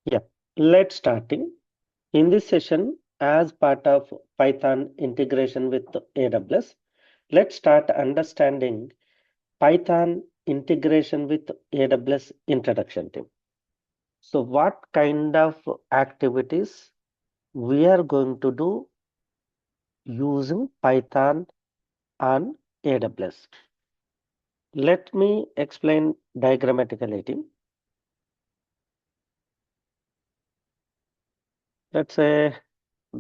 Yeah, let's starting. In this session, as part of Python integration with AWS, let's start understanding Python integration with AWS introduction team. So what kind of activities we are going to do using Python on AWS? Let me explain diagrammatically. Let's say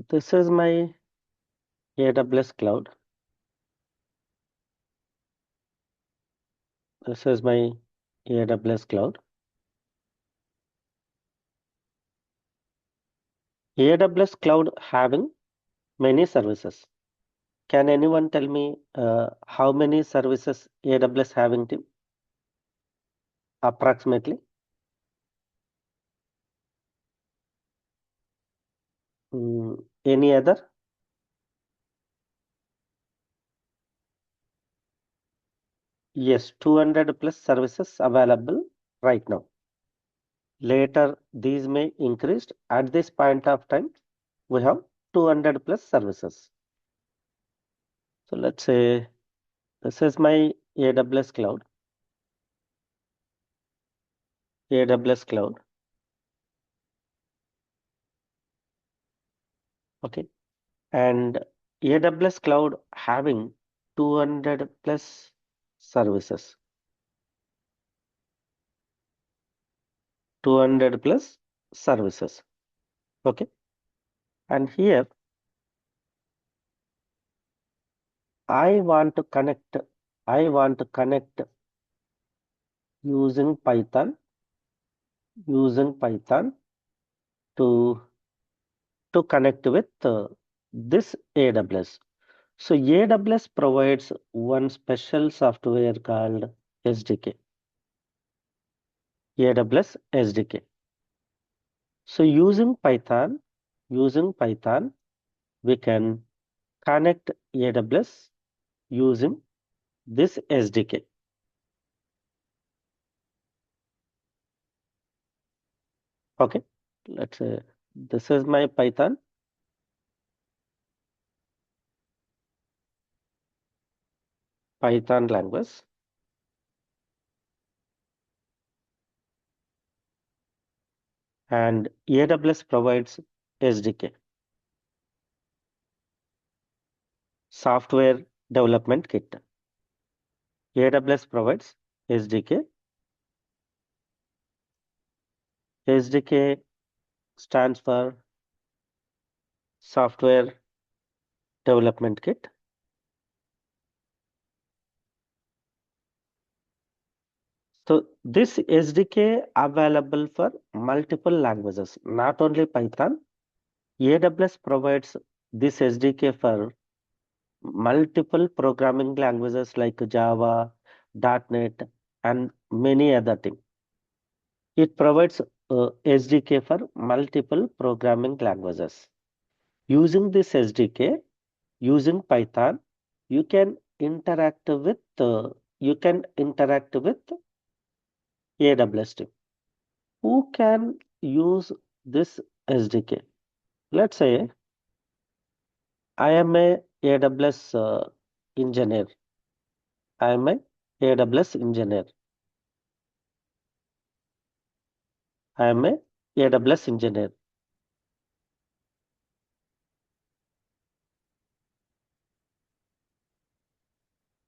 this is my AWS cloud. This is my AWS cloud. AWS cloud having many services. Can anyone tell me how many services AWS having team? Approximately? Any other? Yes, 200 plus services available right now. Later, these may increase. At this point of time, we have 200 plus services. So let's say this is my AWS cloud. AWS cloud. Okay. And AWS cloud having 200 plus services. 200 plus services. Okay. And here I want to connect, I want to connect using Python, to, to connect with this AWS. So AWS provides one special software called SDK, AWS SDK. So using Python, we can connect AWS using this SDK. Okay, let's say this is my Python language. And AWS provides SDK, Software Development Kit. AWS provides SDK. SDK stands for Software Development Kit. So this SDK available for multiple languages, not only Python. AWS provides this SDK for multiple programming languages like Java, .NET, and many other things. It provides SDK for multiple programming languages. Using this SDK, using Python, you can interact with AWS team. Who can use this SDK? Let's say I am a AWS engineer. I am a AWS engineer. I am a AWS engineer.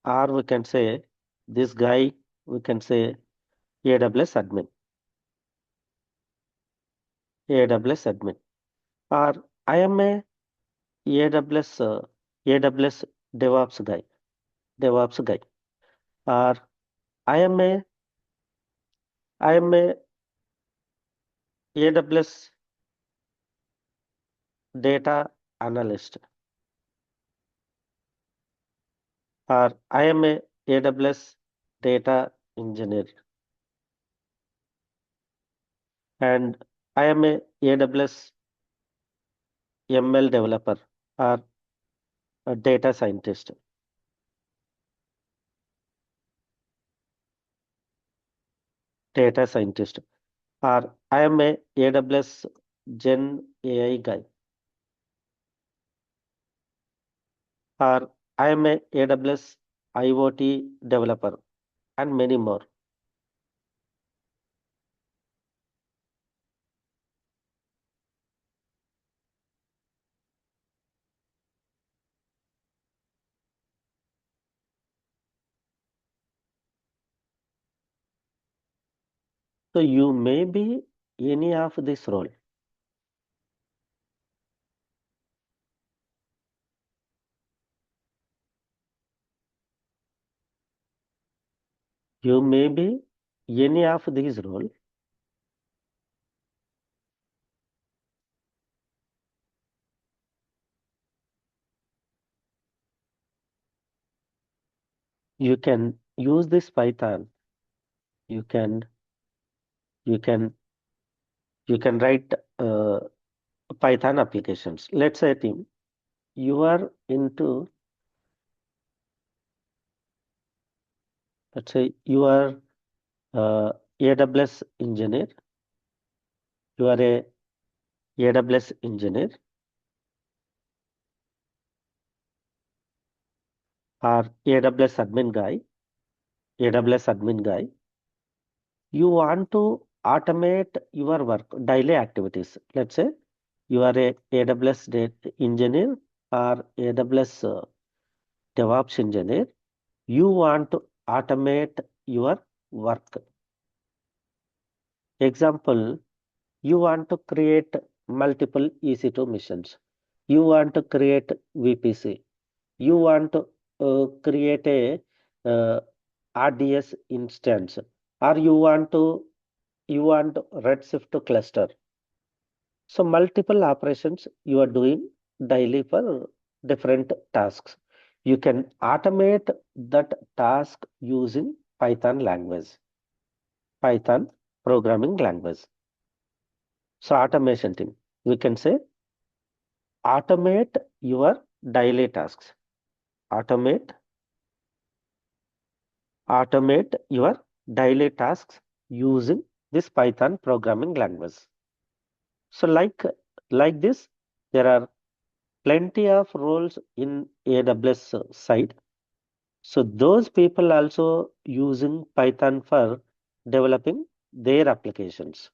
Or we can say this guy, we can say AWS admin. AWS admin. Or I am a AWS AWS DevOps guy. DevOps guy. Or I am a AWS data analyst. Or I am a AWS data engineer. And I am a AWS ML developer or a data scientist. Data scientist. Or I am a AWS Gen AI guy, or I am a AWS IoT developer, and many more. So you may be any of this role. You may be any of these role. You can use this Python. You can you can you can write Python applications. Let's say, team, you are into, let's say you are AWS engineer. You are a AWS engineer or AWS admin guy. You want to automate your work, daily activities. Let's say you are a AWS engineer or AWS DevOps engineer. You want to automate your work. Example, you want to create multiple EC2 missions. You want to create VPC. You want to create a RDS instance, or you want Redshift cluster. So multiple operations you are doing daily for different tasks. You can automate that task using Python programming language. So automation team, we can say automate your daily tasks. Automate automate your daily tasks using this Python programming language. So like this, there are plenty of roles in AWS side. So those people also using Python for developing their applications.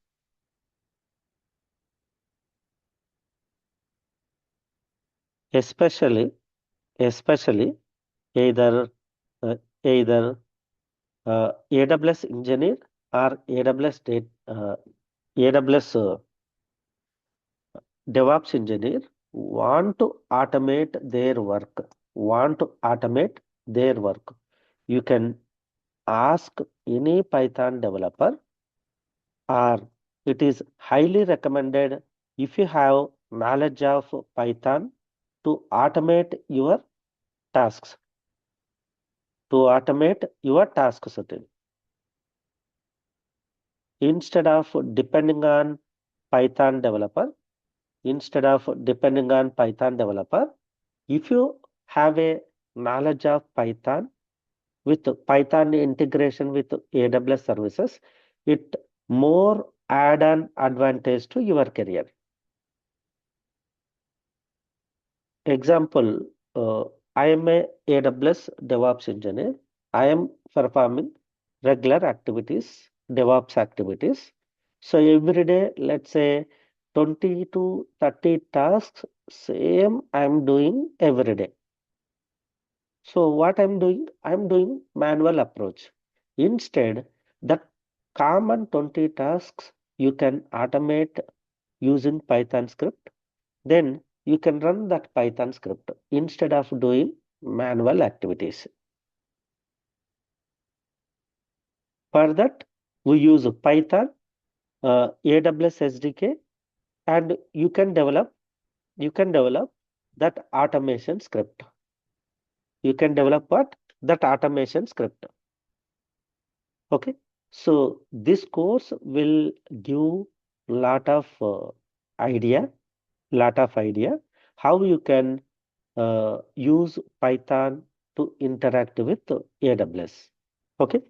Especially either uh, either AWS engineer or AWS DevOps engineer want to automate their work. You can ask any Python developer, or it is highly recommended if you have knowledge of Python to automate your tasks, Sutin. Instead of depending on Python developer, if you have a knowledge of Python with Python integration with AWS services, it more add an advantage to your career. Example, I am a AWS DevOps engineer. I am performing regular activities, DevOps activities. So every day, let's say 20 to 30 tasks, same I am doing every day. So what I'm doing? I'm doing manual approach. Instead, the common 20 tasks you can automate using Python script. Then you can run that Python script instead of doing manual activities. For that, we use Python, AWS SDK, and you can develop that automation script. You can develop what? That automation script. Okay. So this course will give lot of idea, how you can use Python to interact with AWS. Okay.